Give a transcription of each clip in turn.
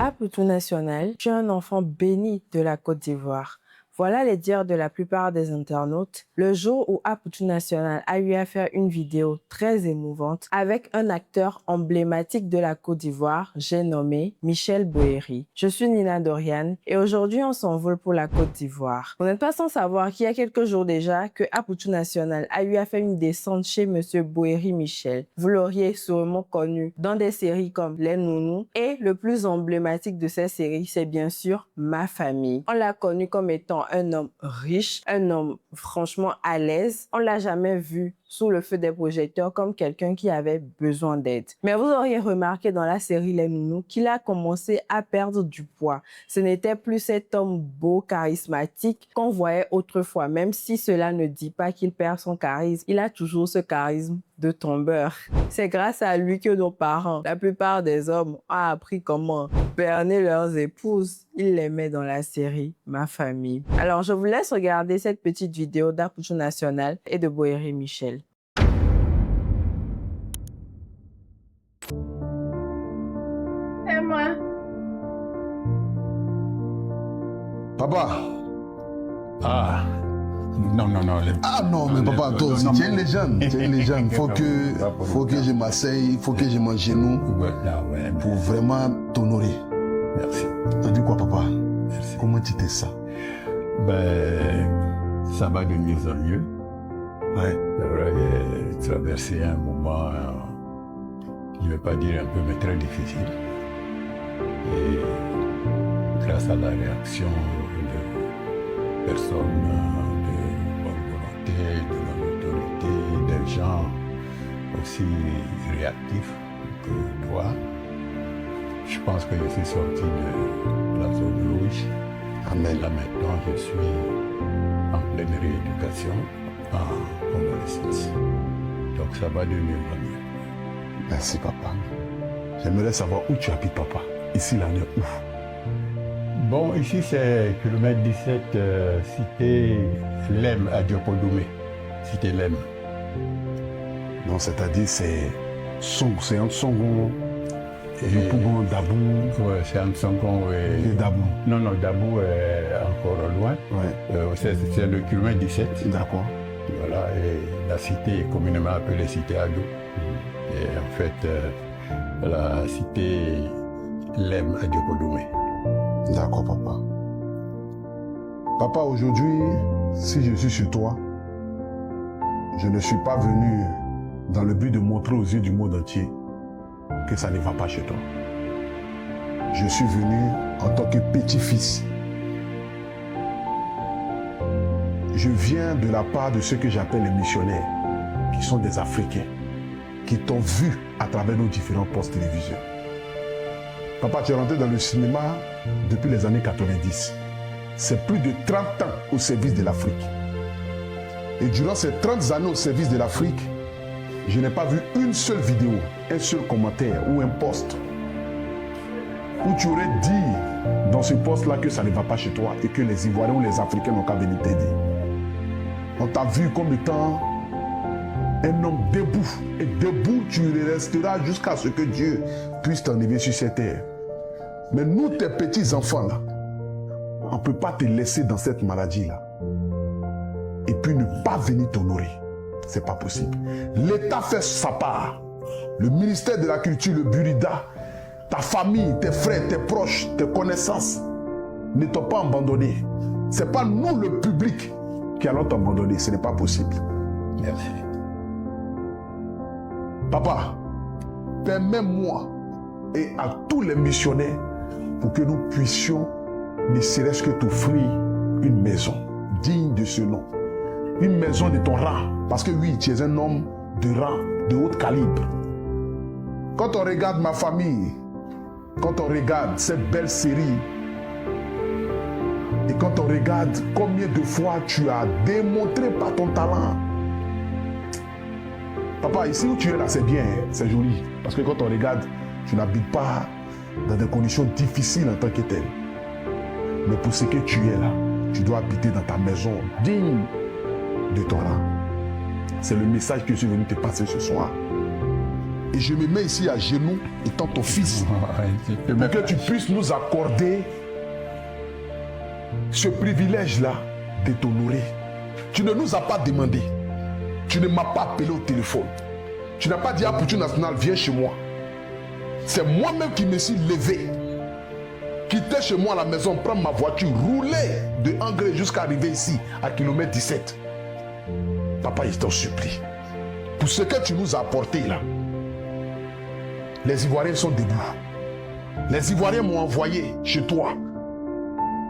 Apoutou National, je suis un enfant béni de la Côte d'Ivoire. Voilà les dires de la plupart des internautes le jour où Apoutou National a eu à faire une vidéo très émouvante avec un acteur emblématique de la Côte d'Ivoire, j'ai nommé Michel Boéry. Je suis Nina Doriane et aujourd'hui on s'envole pour la Côte d'Ivoire. Vous n'êtes pas sans savoir qu'il y a quelques jours déjà que Apoutou National a eu à faire une descente chez Monsieur Boéry Michel. Vous l'auriez sûrement connu dans des séries comme Les Nounous et le plus emblématique de ces séries, c'est bien sûr Ma Famille. On l'a connu comme étant un homme riche, un homme franchement à l'aise. On l'a jamais vu sous le feu des projecteurs comme quelqu'un qui avait besoin d'aide. Mais vous auriez remarqué dans la série Les Nounous qu'il a commencé à perdre du poids. Ce n'était plus cet homme beau, charismatique qu'on voyait autrefois. Même si cela ne dit pas qu'il perd son charisme, il a toujours ce charisme de tombeur. C'est grâce à lui que nos parents, la plupart des hommes, ont appris comment berner leurs épouses. Ils les mettent dans la série Ma Famille. Alors, je vous laisse regarder cette petite vidéo d'Apoutou National et de Boéry Michel. Et moi? Papa. Ah. Non. Ah non, mais papa, toi aussi, tu es une légende. Tu es une légende. Faut que je m'asseye, faut que je m'agenouille pour vraiment t'honorer. Merci. T'as dit quoi, papa? Merci. Comment tu t'es ça? Ben, ça va de mieux en mieux. Ouais. C'est vrai, j'ai traversé un moment, je ne vais pas dire un peu, mais très difficile. Et grâce à la réaction de personnes de bonne volonté, de l'autorité, des gens aussi réactifs que toi, je pense que je suis sorti de la zone rouge. Amen. Là maintenant, je suis en pleine rééducation, en convalescence. Donc ça va de mieux en mieux. Merci, papa. J'aimerais savoir où tu habites, papa. Ici, là, on est où? Bon, ici c'est kilomètre 17, cité Lem à Diopodoumé. Cité Lem. Non, c'est-à-dire, c'est un Songo. Et Pougon, Dabou. Ouais, c'est entre Songon Et Dabou. Non, Dabou est encore loin. Ouais. C'est le kilomètre 17. D'accord. Voilà, et la cité est communément appelée cité Ado. Et en fait, la cité Lem à Diopodoumé. D'accord, papa. Papa, aujourd'hui, si je suis chez toi, je ne suis pas venu dans le but de montrer aux yeux du monde entier que ça ne va pas chez toi. Je suis venu en tant que petit-fils. Je viens de la part de ceux que j'appelle les missionnaires, qui sont des Africains, qui t'ont vu à travers nos différents postes télévisés. Papa, tu es rentré dans le cinéma depuis les années 90. C'est plus de 30 ans au service de l'Afrique. Et durant ces 30 années au service de l'Afrique, je n'ai pas vu une seule vidéo, un seul commentaire ou un post où tu aurais dit dans ce post-là que ça ne va pas chez toi et que les Ivoiriens ou les Africains n'ont qu'à venir t'aider. On t'a vu comme étant un homme debout. Et debout, tu resteras jusqu'à ce que Dieu puisse t'enlever sur cette terre. Mais nous, tes petits-enfants, là, on ne peut pas te laisser dans cette maladie-là. Et puis ne pas venir t'honorer. C'est pas possible. L'État fait sa part. Le ministère de la Culture, le Burida, ta famille, tes frères, tes proches, tes connaissances ne t'ont pas abandonné. Ce n'est pas nous, le public, qui allons t'abandonner. Ce n'est pas possible. Merci. Papa, permets-moi et à tous les missionnaires pour que nous puissions ne serait-ce que t'offrir une maison digne de ce nom. Une maison de ton rang. Parce que oui, tu es un homme de rang, de haut calibre. Quand on regarde Ma Famille, quand on regarde cette belle série, et quand on regarde combien de fois tu as démontré par ton talent. Papa, ici où tu es là, c'est bien, c'est joli. Parce que quand on regarde, tu n'habites pas dans des conditions difficiles en tant que tel. Mais pour ce que tu es là, tu dois habiter dans ta maison digne de ton rang. C'est le message que je suis venu te passer ce soir. Et je me mets ici à genoux, étant ton fils, Tu pour que tu puisses nous accorder ce privilège-là de t'honorer. Tu ne nous as pas demandé. Tu ne m'as pas appelé au téléphone. Tu n'as pas dit à Poutou National, viens chez moi. C'est moi-même qui me suis levé, quitter chez moi à la maison, prendre ma voiture, rouler de Angré jusqu'à arriver ici, à kilomètre 17. Papa, je t'en supplie. Pour ce que tu nous as apporté là, les Ivoiriens sont debout. Les Ivoiriens m'ont envoyé chez toi.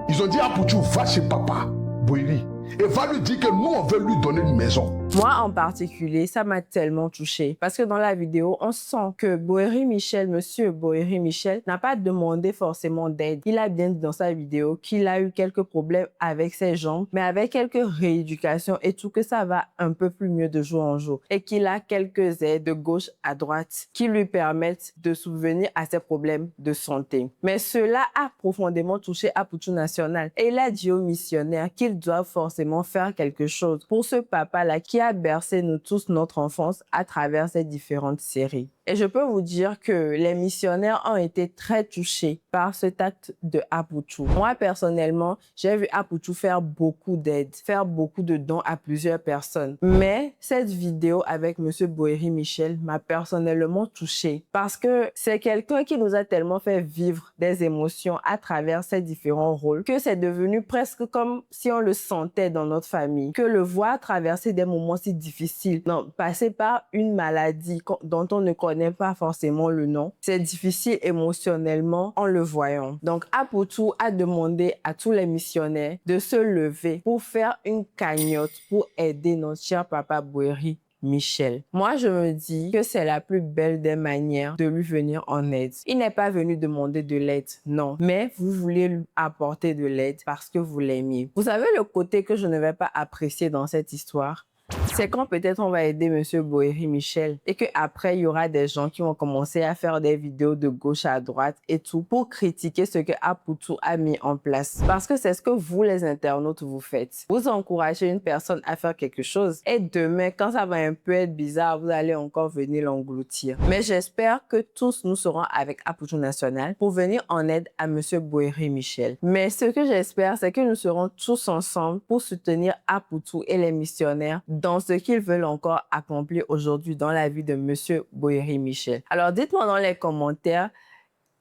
Ils ont dit à Poutou, va chez papa, Boiri, et va lui dire que nous, on veut lui donner une maison. Moi, en particulier, ça m'a tellement touchée parce que dans la vidéo, on sent que Bohéry Michel, monsieur Bohéry Michel, n'a pas demandé forcément d'aide. Il a bien dit dans sa vidéo qu'il a eu quelques problèmes avec ses jambes, mais avec quelques rééducations et tout, que ça va un peu plus mieux de jour en jour et qu'il a quelques aides de gauche à droite qui lui permettent de subvenir à ses problèmes de santé. Mais cela a profondément touché Poutou National et il a dit aux missionnaires qu'ils doivent forcément faire quelque chose pour ce papa-là qui a bercé nous tous notre enfance à travers ces différentes séries. Et je peux vous dire que les missionnaires ont été très touchés par cet acte de Poutou. Moi, personnellement, j'ai vu Poutou faire beaucoup d'aides, faire beaucoup de dons à plusieurs personnes. Mais cette vidéo avec monsieur Bohéry Michel m'a personnellement touchée parce que c'est quelqu'un qui nous a tellement fait vivre des émotions à travers ces différents rôles que c'est devenu presque comme si on le sentait dans notre famille. Que le voir traverser des moments si difficiles, passer par une maladie dont on ne connaît pas forcément le nom, c'est difficile émotionnellement en le voyant. Donc Poutou a demandé à tous les missionnaires de se lever pour faire une cagnotte pour aider notre cher papa Bohéry Michel. Moi, je me dis que c'est la plus belle des manières de lui venir en aide. Il n'est pas venu demander de l'aide, non. Mais vous voulez lui apporter de l'aide parce que vous l'aimiez. Vous savez le côté que je ne vais pas apprécier dans cette histoire? C'est quand peut-être on va aider monsieur Bohéry Michel et qu'après, il y aura des gens qui vont commencer à faire des vidéos de gauche à droite et tout pour critiquer ce que Poutou a mis en place. Parce que c'est ce que vous, les internautes, vous faites. Vous encouragez une personne à faire quelque chose et demain, quand ça va un peu être bizarre, vous allez encore venir l'engloutir. Mais j'espère que tous nous serons avec Poutou National pour venir en aide à monsieur Bohéry Michel. Mais ce que j'espère, c'est que nous serons tous ensemble pour soutenir Poutou et les missionnaires dans ce qu'ils veulent encore accomplir aujourd'hui dans la vie de monsieur Bohéry Michel. Alors dites-moi dans les commentaires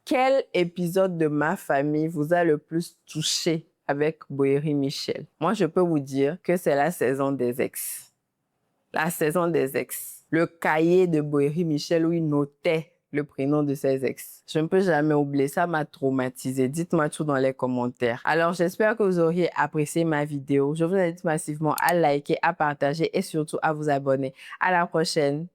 quel épisode de ma famille vous a le plus touché avec Bohéry Michel. Moi, je peux vous dire que c'est la saison des ex. La saison des ex. Le cahier de Bohéry Michel où il notait le prénom de ses ex. Je ne peux jamais oublier, ça m'a traumatisé. Dites-moi tout dans les commentaires. Alors, j'espère que vous auriez apprécié ma vidéo. Je vous invite massivement à liker, à partager et surtout à vous abonner. À la prochaine.